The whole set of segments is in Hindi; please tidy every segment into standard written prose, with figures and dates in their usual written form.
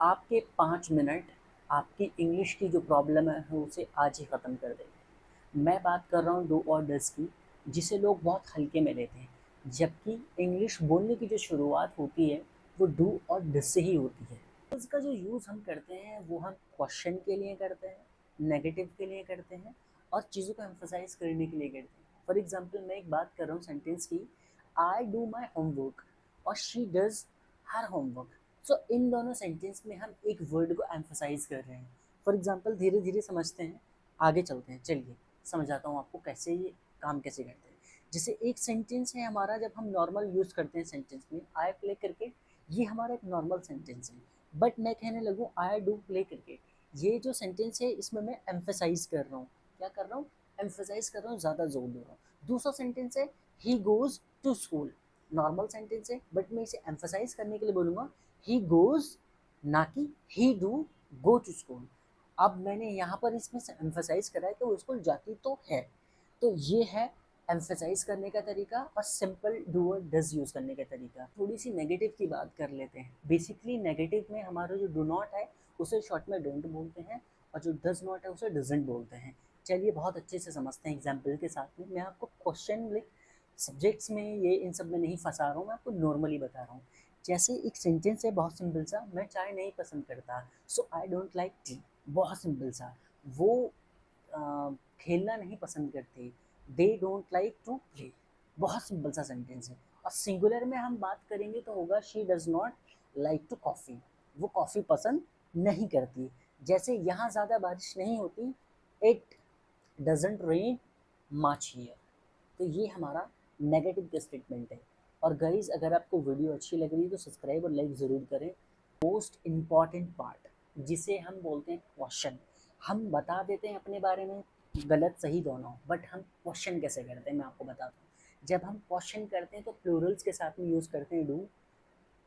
आपके 5 मिनट आपकी इंग्लिश की जो प्रॉब्लम है उसे आज ही ख़त्म कर देंगे। मैं बात कर रहा हूँ डू और डज़ की, जिसे लोग बहुत हल्के में लेते हैं, जबकि इंग्लिश बोलने की जो शुरुआत होती है वो डू और डज़ से ही होती है। इसका जो यूज़ हम करते हैं वो हम क्वेश्चन के लिए करते हैं, नेगेटिव के लिए करते हैं और चीज़ों को एम्फसाइज़ करने के लिए करते हैं। फॉर एग्ज़ाम्पल मैं एक बात कर रहा हूँ सेंटेंस की, आई डू माई होमवर्क और शी डज़ हर होमवर्क। सो इन दोनों सेंटेंस में हम एक वर्ड को एम्फसाइज कर रहे हैं। फॉर एग्जाम्पल धीरे धीरे समझते हैं, आगे चलते हैं, चलिए समझाता हूँ आपको कैसे ये काम कैसे करते हैं। जैसे एक सेंटेंस है हमारा, जब हम नॉर्मल यूज़ करते हैं सेंटेंस में आई प्ले करके, ये हमारा एक नॉर्मल सेंटेंस है। बट मैं कहने लगूँ आई डू प्ले करके, ये जो सेंटेंस है इसमें मैं एम्फेसाइज कर रहा हूँ। क्या कर रहा हूँ? एम्फेसाइज कर रहा हूँ, ज़्यादा जोर दे रहा हूँ। दूसरा सेंटेंस है he goes to school, normal sentence है बट मैं इसे एम्फेसाइज करने के लिए बोलूँगा ही गोज़, ना कि he do go to school. अब मैंने यहाँ पर इसमें से एम्फेसाइज करा है कि वो स्कूल जाती तो है। तो ये है एम्फेसाइज करने का तरीका और सिंपल डू और डज यूज़ करने का तरीका। थोड़ी सी नेगेटिव की बात कर लेते हैं। बेसिकली नेगेटिव में हमारा जो डू नॉट है उसे शॉर्ट में डोंट बोलते हैं और जो डज नॉट है उसे डजेंट बोलते हैं। चलिए बहुत अच्छे से समझते हैं एग्जाम्पल के साथ में। मैं आपको क्वेश्चन लाइक सब्जेक्ट्स में ये इन सब में नहीं फंसा रहा हूँ, मैं आपको नॉर्मली बता रहा हूँ। जैसे एक सेंटेंस है बहुत सिंपल सा, मैं चाय नहीं पसंद करता, so I don't like tea. बहुत सिंपल सा। वो खेलना नहीं पसंद करते, they don't like to play. बहुत सिंपल सा सेंटेंस है। और सिंगुलर में हम बात करेंगे तो होगा she does not like to coffee, वो कॉफ़ी पसंद नहीं करती। जैसे यहाँ ज़्यादा बारिश नहीं होती, it doesn't rain much here. तो ये हमारा नेगेटिव का स्टेटमेंट है। और गाइज अगर आपको वीडियो अच्छी लग रही है तो सब्सक्राइब और लाइक ज़रूर करें। मोस्ट इम्पॉर्टेंट पार्ट, जिसे हम बोलते हैं क्वेश्चन, हम बता देते हैं अपने बारे में गलत सही दोनों, बट हम क्वेश्चन कैसे करते हैं मैं आपको बताता हूँ। जब हम क्वेश्चन करते हैं तो प्लूरल्स के साथ में यूज़ करते हैं डू,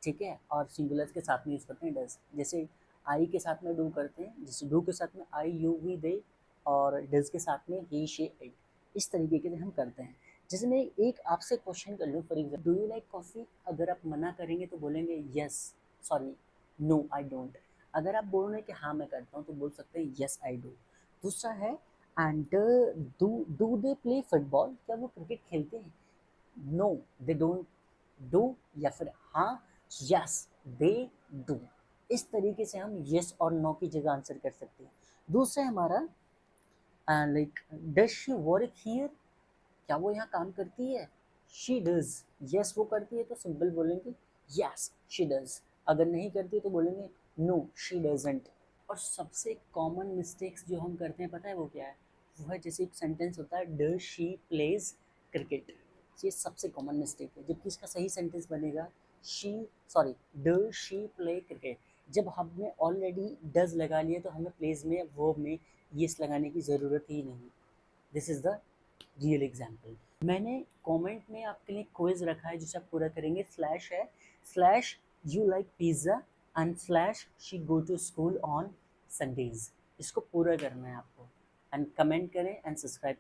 ठीक है, और सिंगुलर्स के साथ में यूज़ करते हैं डज। जैसे आई के साथ में डू करते हैं, जैसे डू के साथ में आई यू वी दे, और डज के साथ में ही शी इट। इस तरीके के हम करते हैं। जैसे मैं एक आपसे क्वेश्चन कर लूँ, for example do you like coffee, अगर आप मना करेंगे तो बोलेंगे yes, sorry, no I don't. अगर आप बोल रहे हैं कि हाँ मैं करता हूँ तो बोल सकते हैं यस आई डू। दूसरा है and do do they play football, क्या वो क्रिकेट खेलते हैं? नो दे डोंट डू, या फिर हाँ यस दे डू। इस तरीके से हम यस और नो की जगह आंसर कर सकते हैं। दूसरा हमारा like does she work here, क्या वो यहाँ काम करती है? शी डज, यस वो करती है तो सिंपल बोलेंगे यस शी डज। अगर नहीं करती है तो बोलेंगे नो शी डजंट। और सबसे कॉमन मिस्टेक्स जो हम करते हैं पता है वो क्या है? वो है जैसे एक सेंटेंस होता है डज शी प्लेज क्रिकेट, ये सबसे कॉमन मिस्टेक है। जबकि इसका सही सेंटेंस बनेगा she, sorry, does she play cricket. जब हमने ऑलरेडी डज लगा लिया तो हमें प्लेज में वर्ब में यस लगाने की ज़रूरत ही नहीं। This is the real example. मैंने कमेंट में आपके लिए क्विज रखा है जिसे आप पूरा करेंगे। स्लैश है slash you like pizza and slash she go to school on Sundays. इसको पूरा करना है आपको, एंड कमेंट करें एंड सब्सक्राइब।